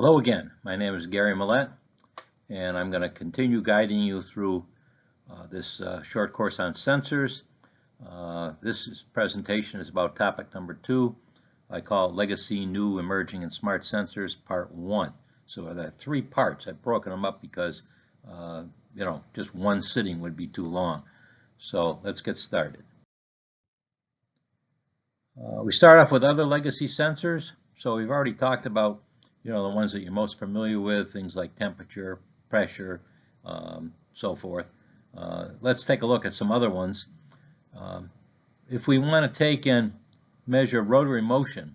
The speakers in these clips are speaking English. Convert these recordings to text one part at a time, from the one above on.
Hello again, my name is Gary Millett, and I'm going to continue guiding you through this short course on sensors. This presentation is about topic number 2. I call it Legacy, New, Emerging, and Smart Sensors, Part 1. So there are 3 parts. I've broken them up because, just one sitting would be too long. So let's get started. We start off with other legacy sensors. So we've already talked about the ones that you're most familiar with, things like temperature, pressure, so forth. Let's take a look at some other ones. If we want to take and measure rotary motion,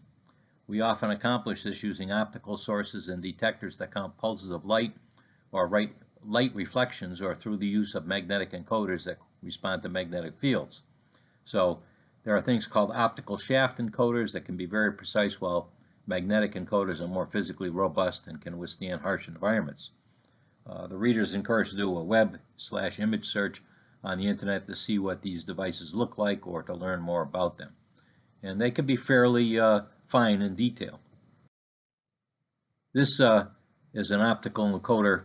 we often accomplish this using optical sources and detectors that count pulses of light or light reflections, or through the use of magnetic encoders that respond to magnetic fields. So there are things called optical shaft encoders that can be very precise, while magnetic encoders are more physically robust and can withstand harsh environments. The reader is encouraged to do a web/image search on the internet to see what these devices look like or to learn more about them. And they can be fairly fine in detail. This is an optical encoder,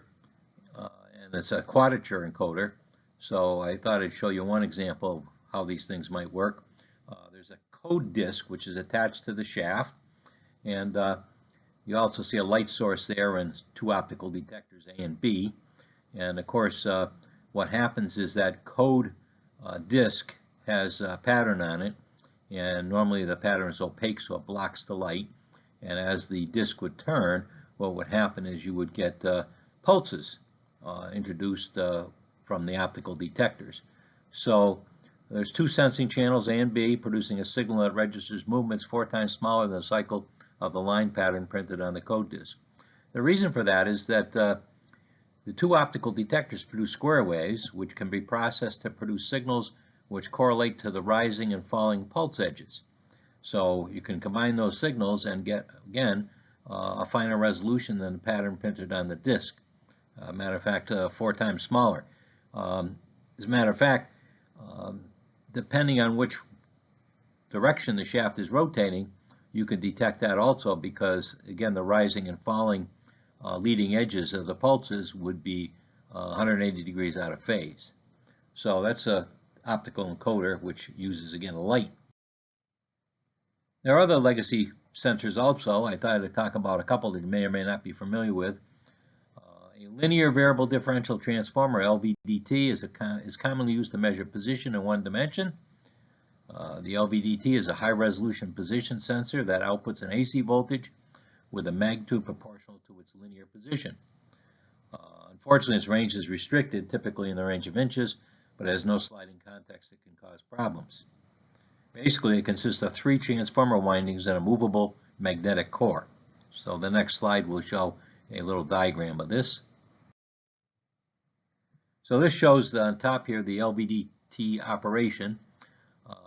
and it's a quadrature encoder. So I thought I'd show you one example of how these things might work. There's a code disk which is attached to the shaft, and you also see a light source there and 2 optical detectors, A and B. And of course, what happens is that code disk has a pattern on it, and normally the pattern is opaque, so it blocks the light. And as the disk would turn, what would happen is you would get pulses introduced from the optical detectors. So there's 2 sensing channels, A and B, producing a signal that registers movements 4 times smaller than the cycle of the line pattern printed on the code disk. The reason for that is that the 2 optical detectors produce square waves, which can be processed to produce signals which correlate to the rising and falling pulse edges. So you can combine those signals and get, again, a finer resolution than the pattern printed on the disk. Matter of fact, 4 times smaller. As a matter of fact, depending on which direction the shaft is rotating, you can detect that also, because again, the rising and falling leading edges of the pulses would be 180 degrees out of phase. So that's an optical encoder which uses, again, light. There are other legacy sensors also. I thought I'd talk about a couple that you may or may not be familiar with. A linear variable differential transformer, LVDT, is commonly used to measure position in one dimension. The LVDT is a high-resolution position sensor that outputs an AC voltage with a magnitude proportional to its linear position. Unfortunately, its range is restricted, typically in the range of inches, but has no sliding context that can cause problems. Basically, it consists of 3 transformer windings and a movable magnetic core. So the next slide will show a little diagram of this. So this shows on top here the LVDT operation.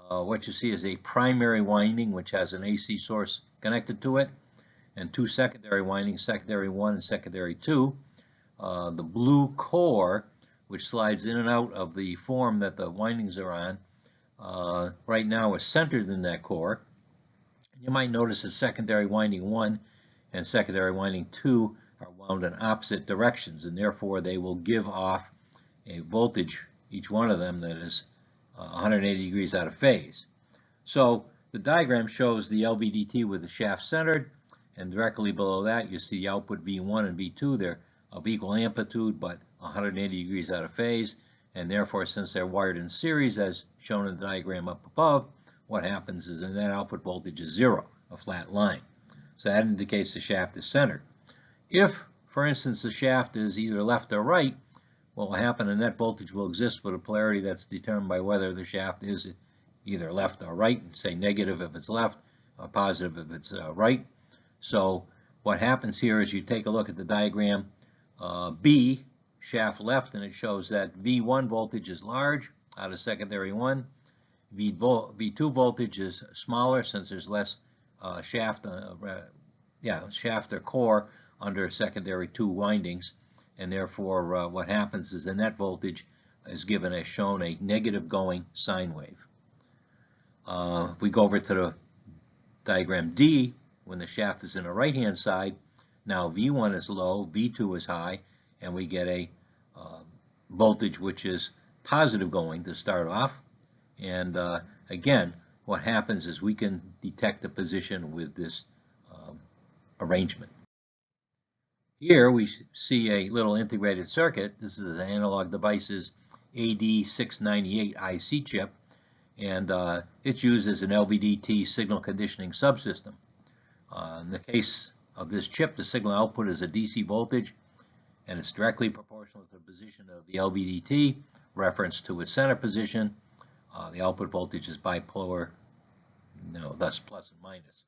What you see is a primary winding which has an AC source connected to it, and 2 secondary windings, secondary 1 and secondary 2. The blue core, which slides in and out of the form that the windings are on, right now is centered in that core. You might notice that secondary winding 1 and secondary winding 2 are wound in opposite directions, and therefore they will give off a voltage, each one of them, that is 180 degrees out of phase. So the diagram shows the LVDT with the shaft centered, and directly below that you see the output V1 and V2. They're of equal amplitude but 180 degrees out of phase, and therefore, since they're wired in series as shown in the diagram up above, what happens is the net output voltage is 0, a flat line. So that indicates the shaft is centered. If, for instance, the shaft is either left or right, what will happen, the net voltage will exist with a polarity that's determined by whether the shaft is either left or right, say negative if it's left, or positive if it's right. So what happens here is you take a look at the diagram B, shaft left, and it shows that V1 voltage is large out of secondary 1. V2 voltage is smaller since there's less shaft or core under secondary 2 windings. And therefore, what happens is the net voltage is given as shown, a negative going sine wave. If we go over to the diagram D, when the shaft is in the right-hand side, Now V1 is low, V2 is high, and we get a voltage which is positive going to start off. And again, what happens is we can detect the position with this arrangement. Here we see a little integrated circuit. This is an Analog Devices AD698 IC chip, and it's used as an LVDT signal conditioning subsystem. In the case of this chip, the signal output is a DC voltage, and it's directly proportional to the position of the LVDT, reference to its center position. The output voltage is bipolar, thus plus and minus.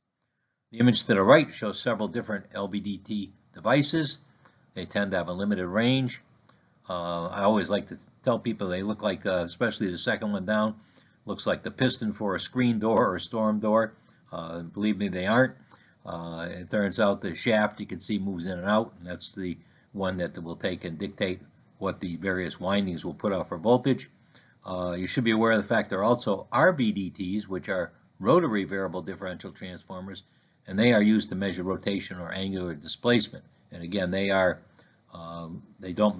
The image to the right shows several different LVDT devices. They tend to have a limited range. I always like to tell people they look like, especially the second one down, looks like the piston for a screen door or a storm door. Believe me, they aren't. It turns out the shaft you can see moves in and out, and that's the one that will take and dictate what the various windings will put out for voltage. You should be aware of the fact there are also RVDTs, which are rotary variable differential transformers, and they are used to measure rotation or angular displacement. And again, they don't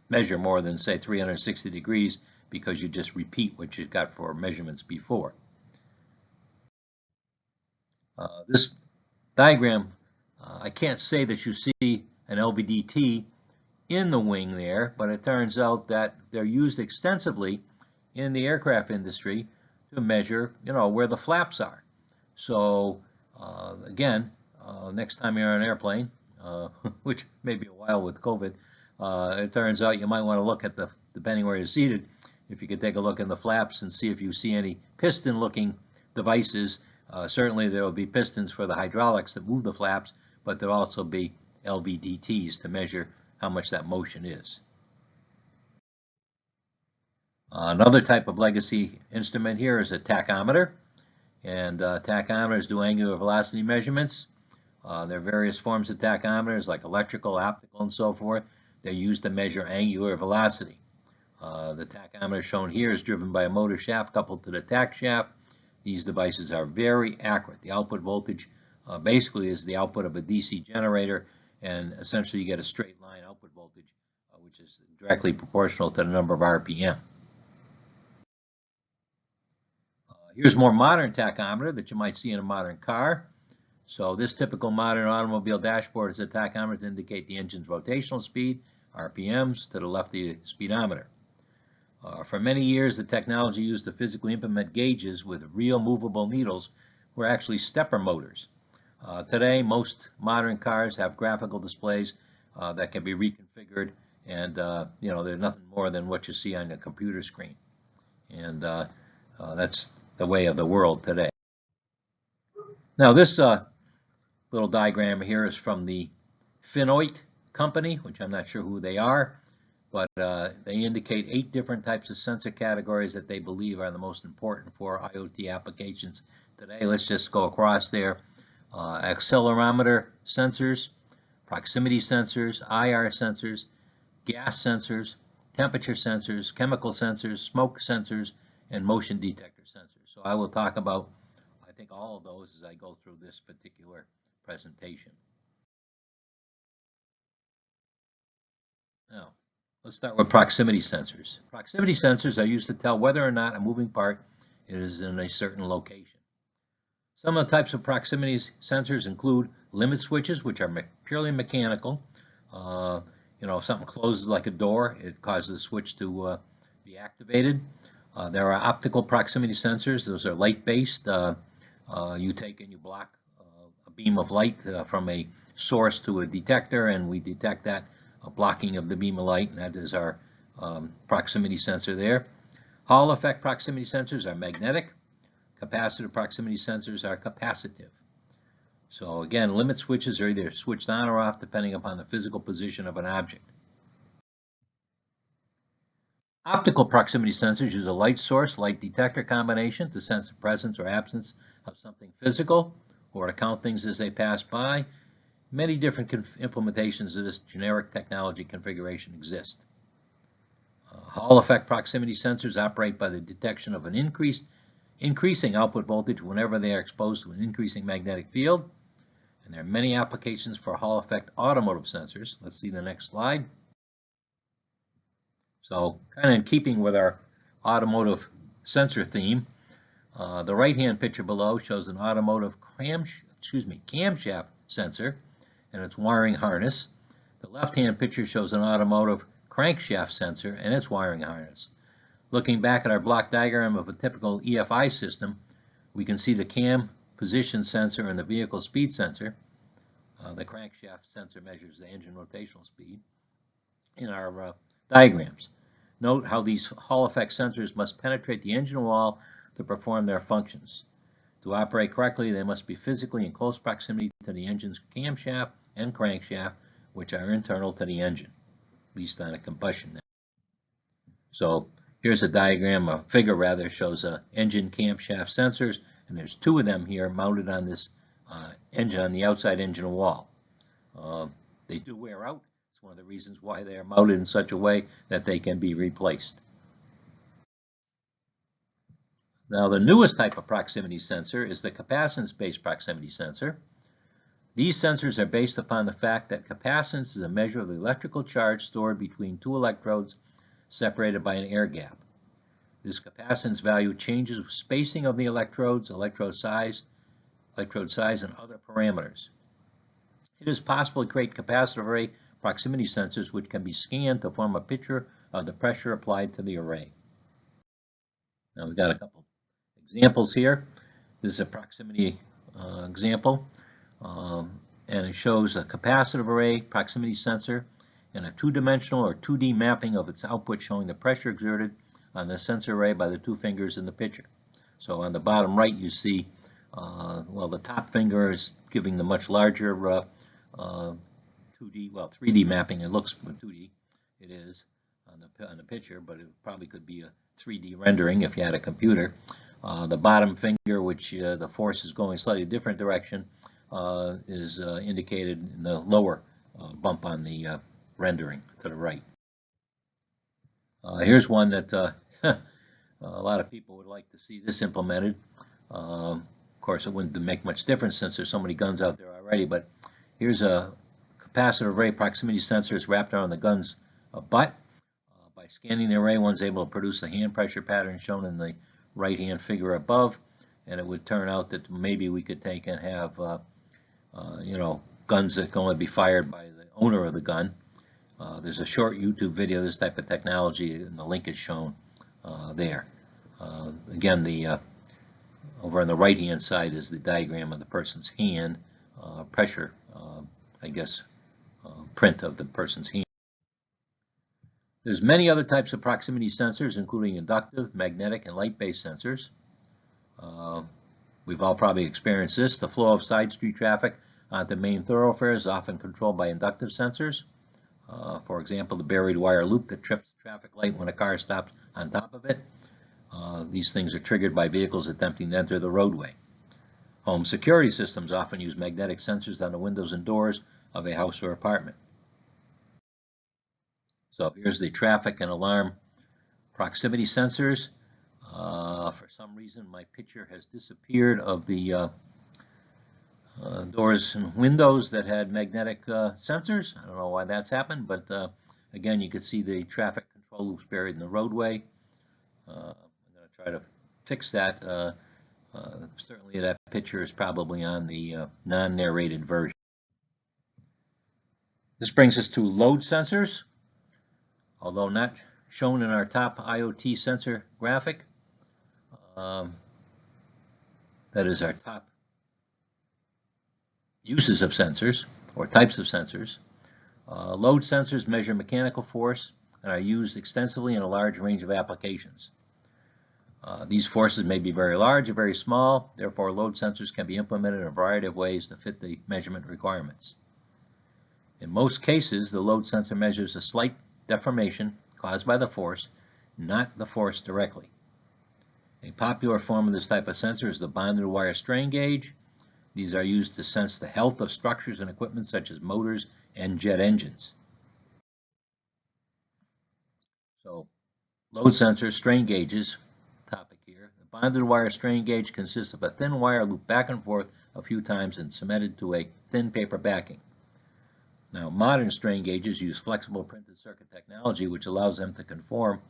measure more than, say, 360 degrees, because you just repeat what you've got for measurements before. This diagram, I can't say that you see an LVDT in the wing there, but it turns out that they're used extensively in the aircraft industry to measure, where the flaps are. So again, next time you're on an airplane, which may be a while with COVID, it turns out you might want to look at depending where you're seated, if you could take a look in the flaps and see if you see any piston-looking devices. Certainly there will be pistons for the hydraulics that move the flaps, but there'll also be LVDTs to measure how much that motion is. Another type of legacy instrument here is a tachometer, and tachometers do angular velocity measurements. There are various forms of tachometers, like electrical, optical, and so forth. They're used to measure angular velocity. The tachometer shown here is driven by a motor shaft coupled to the tach shaft. These devices are very accurate. The output voltage basically is the output of a DC generator, and essentially you get a straight line output voltage, which is directly proportional to the number of RPM. Here's more modern tachometer that you might see in a modern car. So this typical modern automobile dashboard is a tachometer to indicate the engine's rotational speed, RPMs, to the left of the speedometer. For many years, the technology used to physically implement gauges with real movable needles were actually stepper motors. Today, most modern cars have graphical displays that can be reconfigured, and they're nothing more than what you see on a computer screen. And that's the way of the world today. Now, this little diagram here is from the Finoit company, which I'm not sure who they are, but they indicate 8 different types of sensor categories that they believe are the most important for IoT applications today. Let's just go across there. Accelerometer sensors, proximity sensors, IR sensors, gas sensors, temperature sensors, chemical sensors, smoke sensors, and motion detector sensors. So I will talk about, I think, all of those as I go through this particular presentation. Now, let's start with proximity sensors. Proximity sensors are used to tell whether or not a moving part is in a certain location. Some of the types of proximity sensors include limit switches, which are purely mechanical. If something closes like a door, it causes the switch to be activated. There are optical proximity sensors. Those are light-based. You take and you block a beam of light from a source to a detector, and we detect that blocking of the beam of light, and that is our proximity sensor there. Hall effect proximity sensors are magnetic. Capacitive proximity sensors are capacitive. So again, limit switches are either switched on or off depending upon the physical position of an object. Optical proximity sensors use a light source, light detector combination to sense the presence or absence of something physical or to count things as they pass by. Many different implementations of this generic technology configuration exist. Hall effect proximity sensors operate by the detection of an increasing output voltage whenever they are exposed to an increasing magnetic field. And there are many applications for Hall effect automotive sensors. Let's see the next slide. So, kind of in keeping with our automotive sensor theme, the right-hand picture below shows an automotive camshaft sensor and its wiring harness. The left-hand picture shows an automotive crankshaft sensor and its wiring harness. Looking back at our block diagram of a typical EFI system, we can see the cam position sensor and the vehicle speed sensor. The crankshaft sensor measures the engine rotational speed in our diagrams. Note how these Hall effect sensors must penetrate the engine wall to perform their functions. To operate correctly, they must be physically in close proximity to the engine's camshaft and crankshaft, which are internal to the engine, at least on a combustion engine. So here's a diagram, a figure rather, shows engine camshaft sensors, and there's two of them here mounted on this engine, on the outside engine wall. They do wear out. It's one of the reasons why they are mounted in such a way that they can be replaced. Now, the newest type of proximity sensor is the capacitance-based proximity sensor. These sensors are based upon the fact that capacitance is a measure of the electrical charge stored between two electrodes separated by an air gap. This capacitance value changes with spacing of the electrodes, electrode size, and other parameters. It is possible to create capacitive array proximity sensors which can be scanned to form a picture of the pressure applied to the array. Now we've got a couple examples here. This is a proximity example, and it shows a capacitive array proximity sensor and a two-dimensional or 2D mapping of its output showing the pressure exerted on the sensor array by the two fingers in the picture. So on the bottom right you see, the top finger is giving the much larger 3D mapping. It looks 2D, it is on the picture, but it probably could be a 3D rendering if you had a computer. The bottom finger, which the force is going slightly different direction, is indicated in the lower bump on the rendering to the right. Here's one that a lot of people would like to see this implemented. Of course, it wouldn't make much difference since there's so many guns out there already, but here's a capacitive array proximity sensor is wrapped around the gun's butt. By scanning the array, one's able to produce the hand pressure pattern shown in the right-hand figure above, and it would turn out that maybe we could take and have, guns that can only be fired by the owner of the gun. There's a short YouTube video of this type of technology, and the link is shown there. Again, over on the right-hand side is the diagram of the person's hand, pressure, print of the person's hand. There's many other types of proximity sensors, including inductive, magnetic, and light-based sensors. We've all probably experienced this. The flow of side street traffic onto main thoroughfares is often controlled by inductive sensors. For example, the buried wire loop that trips the traffic light when a car stops on top of it. These things are triggered by vehicles attempting to enter the roadway. Home security systems often use magnetic sensors on the windows and doors of a house or apartment. So here's the traffic and alarm proximity sensors. For some reason, my picture has disappeared of the doors and windows that had magnetic sensors. I don't know why that's happened, but again, you can see the traffic control loops buried in the roadway. I'm going to try to fix that. Certainly that picture is probably on the non-narrated version. This brings us to load sensors. Although not shown in our top IoT sensor graphic, that is our top uses of sensors or types of sensors. Load sensors measure mechanical force and are used extensively in a large range of applications. These forces may be very large or very small, therefore load sensors can be implemented in a variety of ways to fit the measurement requirements. In most cases, the load sensor measures a slight deformation caused by the force, not the force directly. A popular form of this type of sensor is the bonded wire strain gauge. These are used to sense the health of structures and equipment such as motors and jet engines. So, load sensors, strain gauges, topic here. The bonded wire strain gauge consists of a thin wire looped back and forth a few times and cemented to a thin paper backing. Now, modern strain gauges use flexible printed circuit technology, which allows them to conform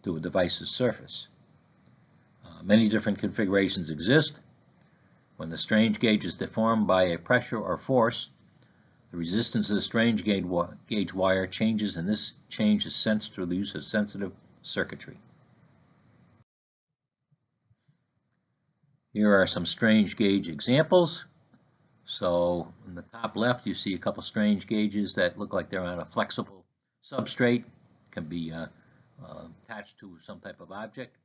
to a device's surface. Many different configurations exist. When the strain gauge is deformed by a pressure or force, the resistance of the strain gauge wire changes, and this change is sensed through the use of sensitive circuitry. Here are some strain gauge examples. So in the top left, you see a couple strain gauges that look like they're on a flexible substrate, can be attached to some type of object.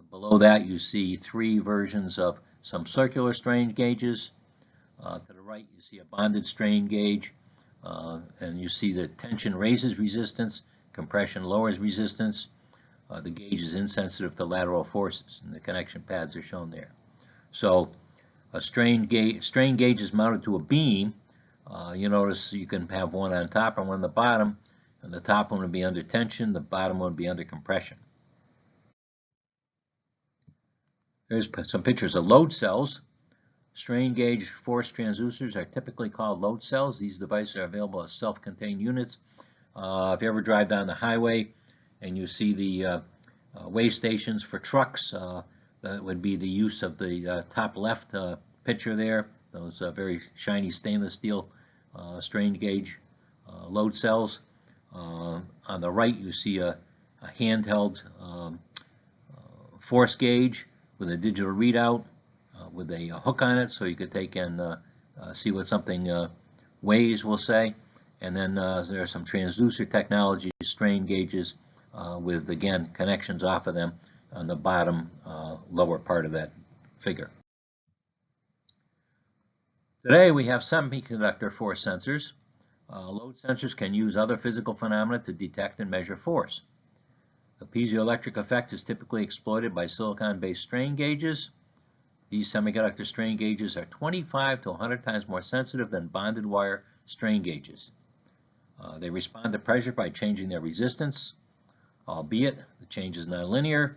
Below that, you see three versions of some circular strain gauges. To the right, you see a bonded strain gauge, and you see that tension raises resistance, compression lowers resistance. The gauge is insensitive to lateral forces, and the connection pads are shown there. So a strain gauge is mounted to a beam. You notice you can have one on top and one on the bottom, and the top one would be under tension, the bottom one would be under compression. Here's some pictures of load cells. Strain gauge force transducers are typically called load cells. These devices are available as self-contained units. If you ever drive down the highway and you see the weigh stations for trucks, that would be the use of the top left picture there, those very shiny stainless steel strain gauge load cells. On the right, you see a handheld force gauge with a digital readout with a hook on it, so you could take and see what something weighs, we'll say. And then there are some transducer technologies, strain gauges, with, again, connections off of them on the bottom lower part of that figure. Today we have semiconductor force sensors. Load sensors can use other physical phenomena to detect and measure force. The piezoelectric effect is typically exploited by silicon-based strain gauges. These semiconductor strain gauges are 25 to 100 times more sensitive than bonded wire strain gauges. They respond to pressure by changing their resistance, albeit the change is nonlinear,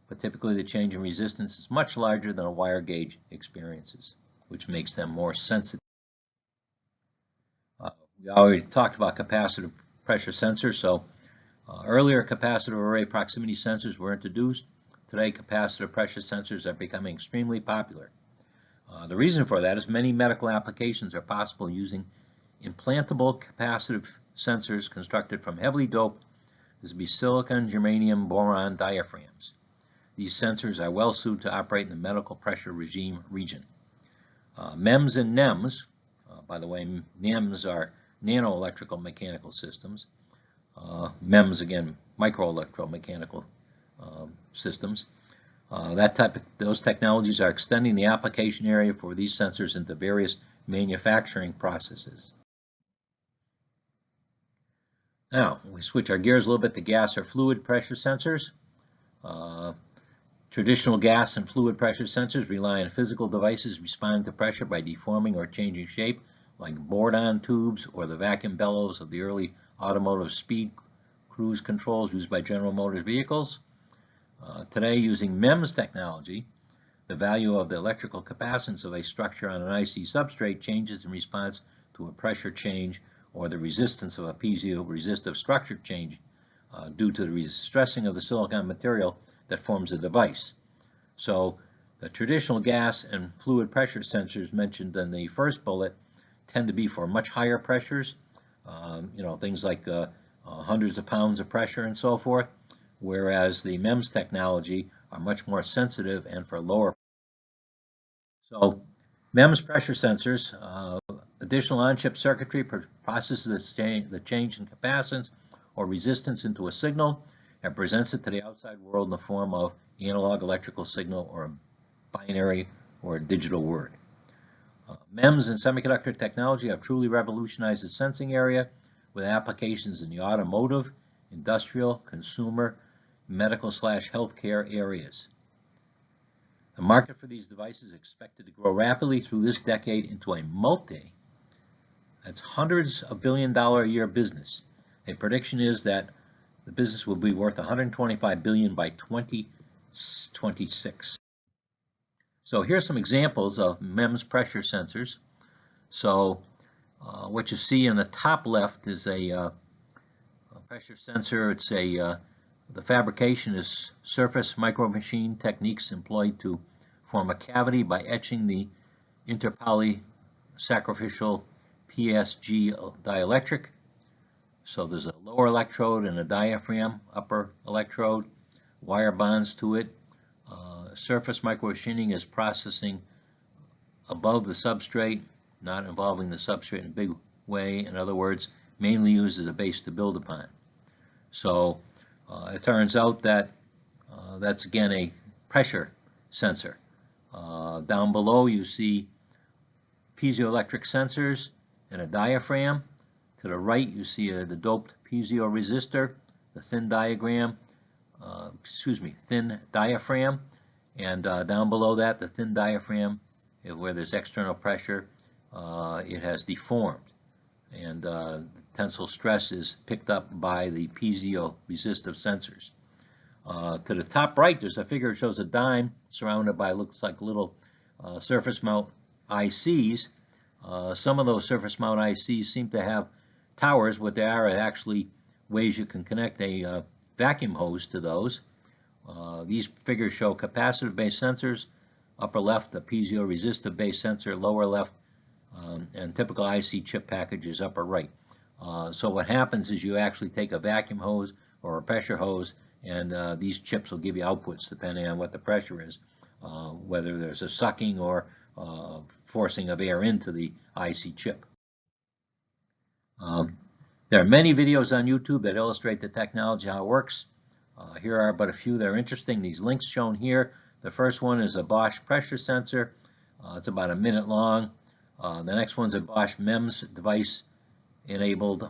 but typically the change in resistance is much larger than a wire gauge experiences, which makes them more sensitive. We already talked about capacitive pressure sensors, so earlier capacitive array proximity sensors were introduced. Today, capacitive pressure sensors are becoming extremely popular. The reason for that is many medical applications are possible using implantable capacitive sensors constructed from heavily doped, this would be silicon, germanium, boron diaphragms. These sensors are well suited to operate in the medical pressure regime region. MEMS and NEMS, by the way, NEMS are nano-electrical mechanical systems. MEMS, again, micro-electromechanical systems. Those technologies are extending the application area for these sensors into various manufacturing processes. Now, we switch our gears a little bit to gas or fluid pressure sensors. Traditional gas and fluid pressure sensors rely on physical devices responding to pressure by deforming or changing shape, like board-on tubes or the vacuum bellows of the early automotive speed cruise controls used by General Motors vehicles. Today, using MEMS technology, the value of the electrical capacitance of a structure on an IC substrate changes in response to a pressure change or the resistance of a piezo-resistive structure change due to the stressing of the silicon material that forms the device. So the traditional gas and fluid pressure sensors mentioned in the first bullet tend to be for much higher pressures, things like hundreds of pounds of pressure and so forth, whereas the MEMS technology are much more sensitive and for lower. So MEMS pressure sensors, additional on-chip circuitry processes the change in capacitance or resistance into a signal and presents it to the outside world in the form of analog electrical signal or a binary or a digital word. MEMS and semiconductor technology have truly revolutionized the sensing area with applications in the automotive, industrial, consumer, medical/healthcare areas. The market for these devices is expected to grow rapidly through this decade into a that's hundreds of billion-dollar a year business. A prediction is that the business will be worth $125 billion by 2026. So here's some examples of MEMS pressure sensors. So what you see in the top left is a pressure sensor. It's the fabrication is surface micromachine techniques employed to form a cavity by etching the interpolysacrificial PSG dielectric. So there's a lower electrode and a diaphragm, upper electrode, wire bonds to it. Surface micromachining is processing above the substrate, not involving the substrate in a big way. In other words, mainly used as a base to build upon. So it turns out that that's again a pressure sensor. Down below you see piezoelectric sensors and a diaphragm. To the right you see the doped piezoresistor, the thin diaphragm, and down below that the thin diaphragm, where there's external pressure, it has deformed, and tensile stress is picked up by the piezoresistive sensors. To the top right, there's a figure that shows a dime surrounded by, looks like little surface mount ICs. Some of those surface mount ICs seem to have towers. What they are actually ways you can connect a vacuum hose to those. These figures show capacitive-based sensors. Upper left, the piezoresistive-based sensor. Lower left, and typical IC chip packages upper right. So what happens is you actually take a vacuum hose or a pressure hose, and these chips will give you outputs depending on what the pressure is, whether there's a sucking or forcing of air into the IC chip. There are many videos on YouTube that illustrate the technology, how it works. Here are but a few that are interesting. These links shown here. The first one is a Bosch pressure sensor. It's about a minute long. The next one's a Bosch MEMS device enabled.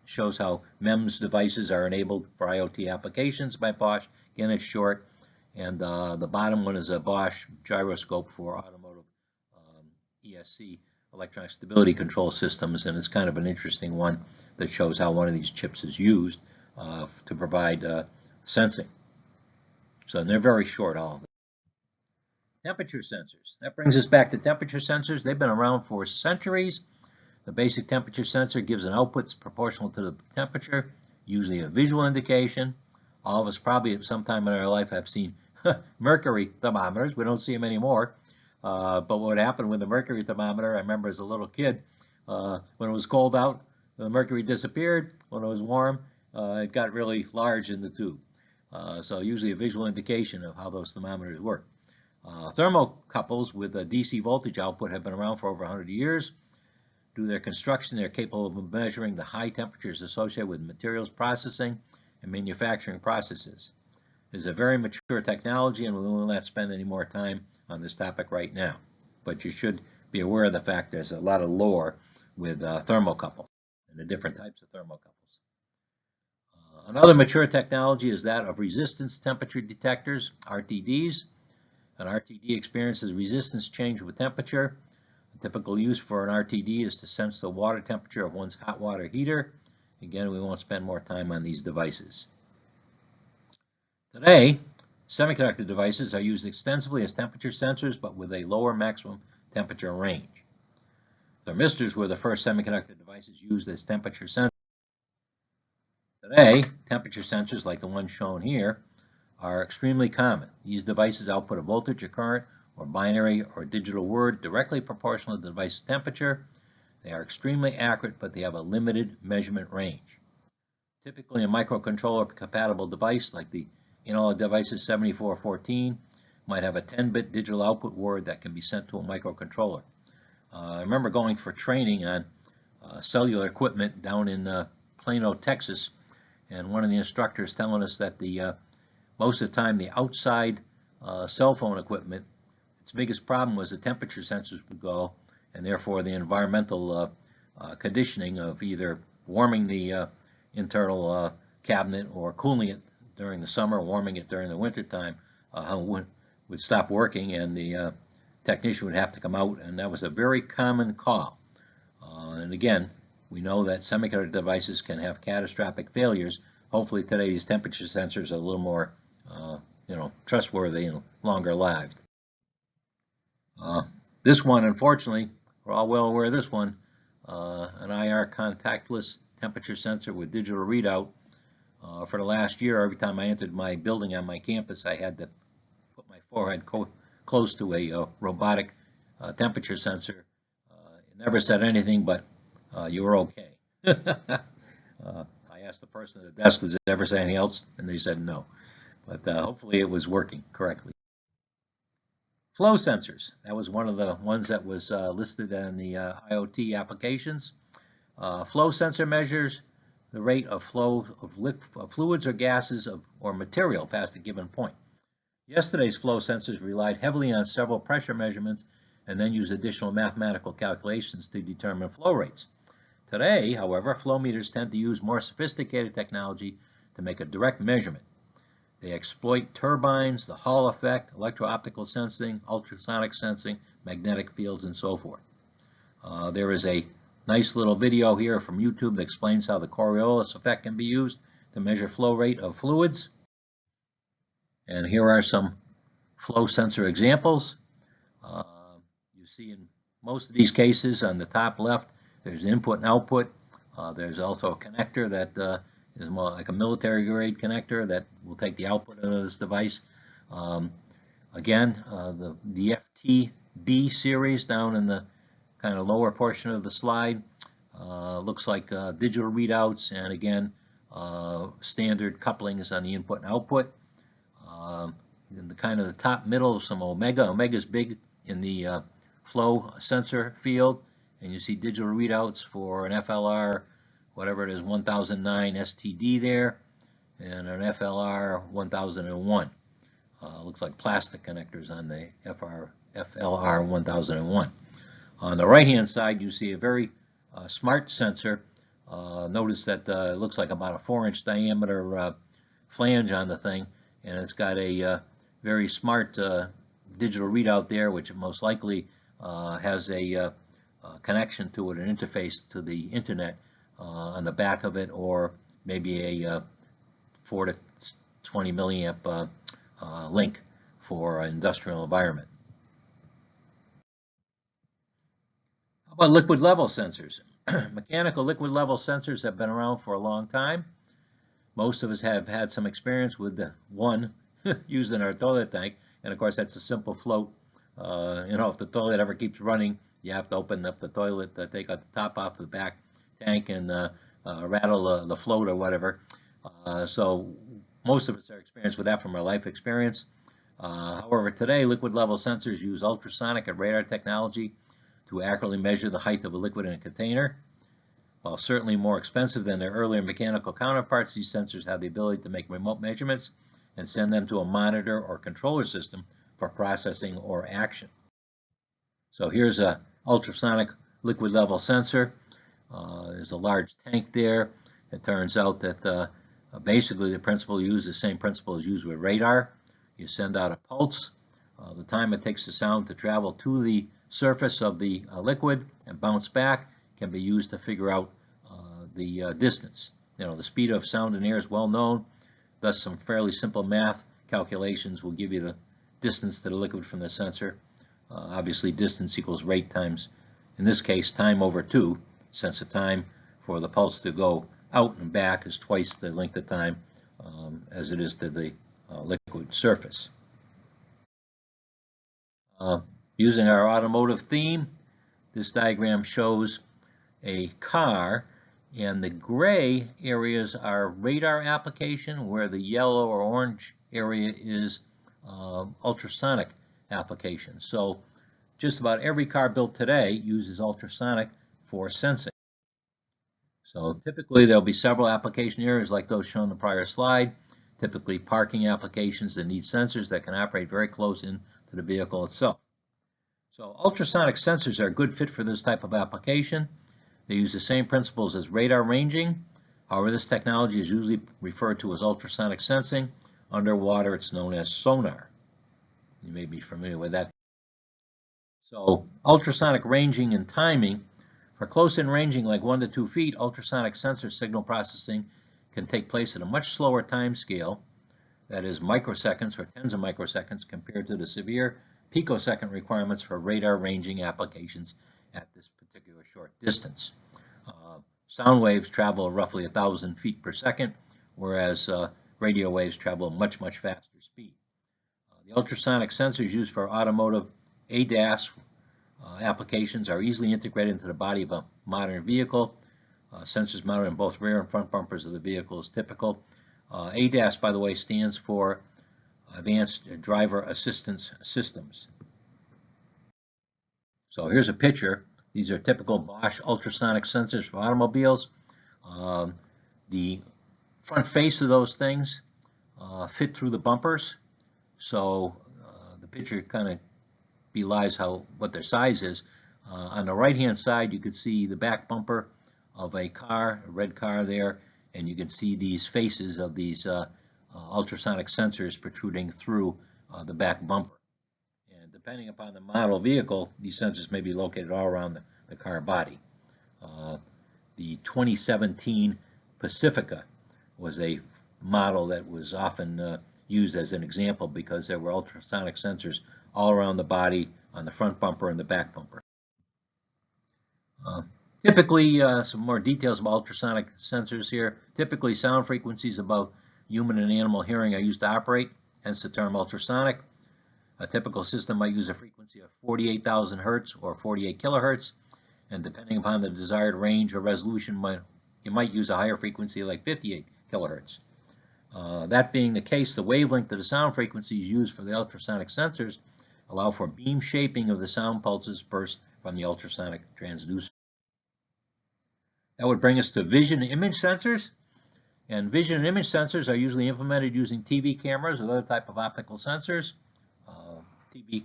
Shows how MEMS devices are enabled for IoT applications by Bosch. Again, it's short. And the bottom one is a Bosch gyroscope for automotive ESC, electronic stability control systems, and it's kind of an interesting one that shows how one of these chips is used to provide sensing. So they're very short, all of them. Temperature sensors. That brings us back to temperature sensors. They've been around for centuries. The basic temperature sensor gives an output that's proportional to the temperature, usually a visual indication. All of us probably at some time in our life have seen mercury thermometers. We don't see them anymore. But what would happen with the mercury thermometer, I remember as a little kid, when it was cold out, the mercury disappeared. When it was warm, it got really large in the tube. So usually a visual indication of how those thermometers work. Thermocouples with a DC voltage output have been around for over 100 years. Due to their construction, they're capable of measuring the high temperatures associated with materials processing and manufacturing processes. It's a very mature technology, and we will not spend any more time on this topic right now. But you should be aware of the fact there's a lot of lore with thermocouples and the different types of thermocouples. Another mature technology is that of resistance temperature detectors, RTDs. An RTD experiences resistance change with temperature. A typical use for an RTD is to sense the water temperature of one's hot water heater. Again, we won't spend more time on these devices. Today, semiconductor devices are used extensively as temperature sensors, but with a lower maximum temperature range. Thermistors were the first semiconductor devices used as temperature sensors. Today, temperature sensors like the one shown here are extremely common. These devices output a voltage, a current, or binary or digital word directly proportional to the device's temperature. They are extremely accurate, but they have a limited measurement range. Typically, a microcontroller compatible device like the Analog Devices 7414 might have a 10-bit digital output word that can be sent to a microcontroller. I remember going for training on cellular equipment down in Plano, Texas, and one of the instructors telling us that most of the time the outside cell phone equipment, its biggest problem was the temperature sensors would go, and therefore the environmental conditioning of either warming the internal cabinet or cooling it during the summer, warming it during the winter time, would stop working, and the technician would have to come out, and that was a very common call. And again, we know that semiconductor devices can have catastrophic failures. Hopefully today these temperature sensors are a little more trustworthy and longer lived. This one, unfortunately, we're all well aware of this one, an IR contactless temperature sensor with digital readout. For the last year, every time I entered my building on my campus, I had to put my forehead close to a robotic temperature sensor. It never said anything, but you were okay. I asked the person at the desk, was it ever say anything else? And they said no. But hopefully it was working correctly. Flow sensors. That was one of the ones that was listed in the IoT applications. Flow sensor measures the rate of flow of fluids or gases or material past a given point. Yesterday's flow sensors relied heavily on several pressure measurements and then used additional mathematical calculations to determine flow rates. Today, however, flow meters tend to use more sophisticated technology to make a direct measurement. They exploit turbines, the Hall effect, electro-optical sensing, ultrasonic sensing, magnetic fields, and so forth. There is a nice little video here from YouTube that explains how the Coriolis effect can be used to measure flow rate of fluids. And here are some flow sensor examples. You see in most of these cases on the top left, there's input and output. There's also a connector that is more like a military grade connector that will take the output of this device. Again, the FTB series down in the kind of lower portion of the slide looks like digital readouts, and again, standard couplings on the input and output. In the kind of the top middle, some Omega. Omega is big in the flow sensor field, and you see digital readouts for an FLR, whatever it is, 1009 STD there, and an FLR 1001. Looks like plastic connectors on the FLR 1001. On the right-hand side, you see a very smart sensor. Notice that it looks like about a 4-inch diameter flange on the thing, and it's got a very smart digital readout there, which most likely has a connection to it, an interface to the internet on the back of it, or maybe a 4 to 20 milliamp link for an industrial environment. How about liquid level sensors? Mechanical liquid level sensors have been around for a long time. Most of us have had some experience with the one used in our toilet tank, and of course that's a simple float. If the toilet ever keeps running, you have to open up the toilet, take out the top off the back tank, and rattle the float or whatever. So most of us are experienced with that from our life experience. However, today liquid level sensors use ultrasonic and radar technology to accurately measure the height of a liquid in a container. While certainly more expensive than their earlier mechanical counterparts, these sensors have the ability to make remote measurements and send them to a monitor or controller system for processing or action. So here's an ultrasonic liquid level sensor. There's a large tank there. It turns out that basically the principle used, the same principle is used with radar. You send out a pulse. The time it takes the sound to travel to the surface of the liquid and bounce back can be used to figure out the distance. The speed of sound in air is well known. Thus, some fairly simple math calculations will give you the distance to the liquid from the sensor. Obviously, distance equals rate times, in this case, time over 2, since the time for the pulse to go out and back is twice the length of time as it is to the liquid surface. Using our automotive theme, this diagram shows a car, and the gray areas are radar application, where the yellow or orange area is ultrasonic application. So just about every car built today uses ultrasonic for sensing. So typically there'll be several application areas like those shown in the prior slide, typically parking applications that need sensors that can operate very close in to the vehicle itself. So ultrasonic sensors are a good fit for this type of application. They use the same principles as radar ranging. However, this technology is usually referred to as ultrasonic sensing. Underwater, it's known as sonar. You may be familiar with that. So ultrasonic ranging and timing. For close-in ranging like 1 to 2 feet, ultrasonic sensor signal processing can take place at a much slower time scale, that is microseconds or tens of microseconds, compared to the severe picosecond requirements for radar ranging applications at this particular short distance. Sound waves travel roughly 1,000 feet per second, whereas radio waves travel much faster speed. The ultrasonic sensors used for automotive ADAS applications are easily integrated into the body of a modern vehicle. Sensors mounted in both rear and front bumpers of the vehicle is typical. ADAS, by the way, stands for Advanced Driver Assistance Systems. So here's a picture. These are typical Bosch ultrasonic sensors for automobiles. The front face of those things fit through the bumpers, so the picture kind of belies what their size is. On the right-hand side, you could see the back bumper of a car, a red car there, and you can see these faces of these ultrasonic sensors protruding through the back bumper. And depending upon the model vehicle, these sensors may be located all around the car body. The 2017 Pacifica was a model that was often used as an example because there were ultrasonic sensors all around the body, on the front bumper and the back bumper. Typically, some more details about ultrasonic sensors here. Typically, sound frequencies above human and animal hearing are used to operate, hence the term ultrasonic. A typical system might use a frequency of 48,000 hertz or 48 kilohertz, and depending upon the desired range or resolution, you might use a higher frequency like 58 kilohertz. That being the case, the wavelength of the sound frequencies used for the ultrasonic sensors allow for beam shaping of the sound pulses burst from the ultrasonic transducer. That would bring us to vision and image sensors. And vision and image sensors are usually implemented using TV cameras or other type of optical sensors. TV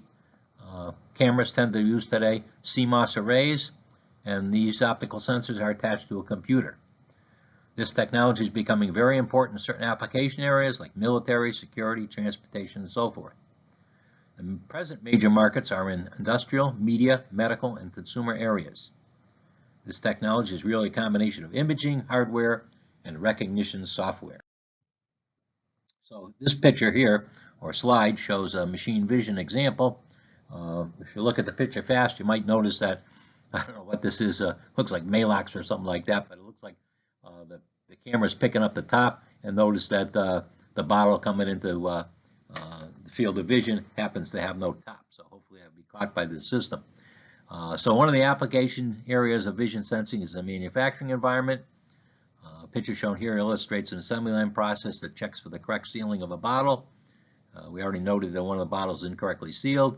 cameras tend to use today CMOS arrays, and these optical sensors are attached to a computer. This technology is becoming very important in certain application areas like military, security, transportation, and so forth. The present major markets are in industrial, media, medical, and consumer areas. This technology is really a combination of imaging, hardware, and recognition software. So this picture here, or slide, shows a machine vision example. If you look at the picture fast, you might notice that, I don't know what this is, looks like Maalox or something like that, but it looks like the camera's picking up the top, and notice that the bottle coming into the field of vision happens to have no top, so hopefully that'll be caught by the system. So one of the application areas of vision sensing is the manufacturing environment. A picture shown here illustrates an assembly line process that checks for the correct sealing of a bottle. We already noted that one of the bottles is incorrectly sealed.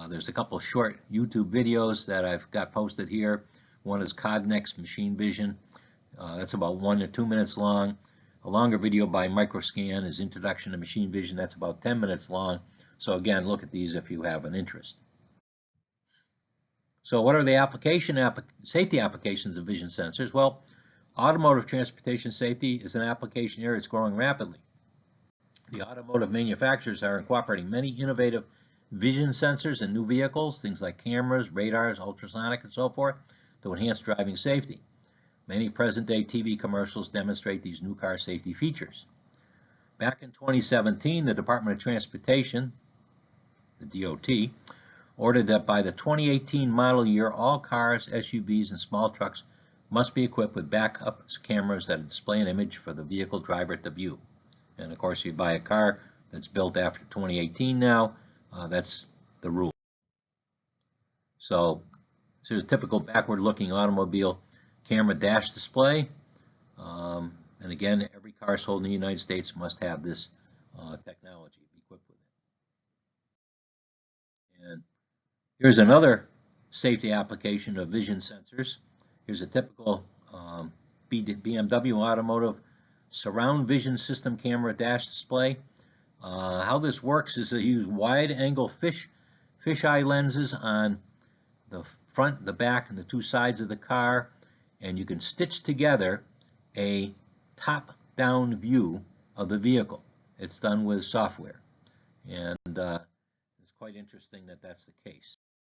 There's a couple of short YouTube videos that I've got posted here. One is Cognex Machine Vision. That's about 1 to 2 minutes long. A longer video by Microscan is Introduction to Machine Vision. That's about 10 minutes long. So again, look at these if you have an interest. So what are the safety applications of vision sensors? Well, automotive transportation safety is an application area that's growing rapidly. The automotive manufacturers are incorporating many innovative vision sensors in new vehicles, things like cameras, radars, ultrasonic, and so forth, to enhance driving safety. Many present-day TV commercials demonstrate these new car safety features. Back in 2017, the Department of Transportation, the DOT, ordered that by the 2018 model year, all cars, SUVs, and small trucks must be equipped with backup cameras that display an image for the vehicle driver to view. And of course, if you buy a car that's built after 2018 now, that's the rule. So here's a typical backward-looking automobile camera dash display. And again, every car sold in the United States must have this technology equipped with it. And here's another safety application of vision sensors. Here's a typical BMW automotive surround vision system camera dash display. How this works is they use wide-angle fisheye lenses on the front, the back, and the two sides of the car, and you can stitch together a top-down view of the vehicle. It's done with software, and it's quite interesting that that's the case.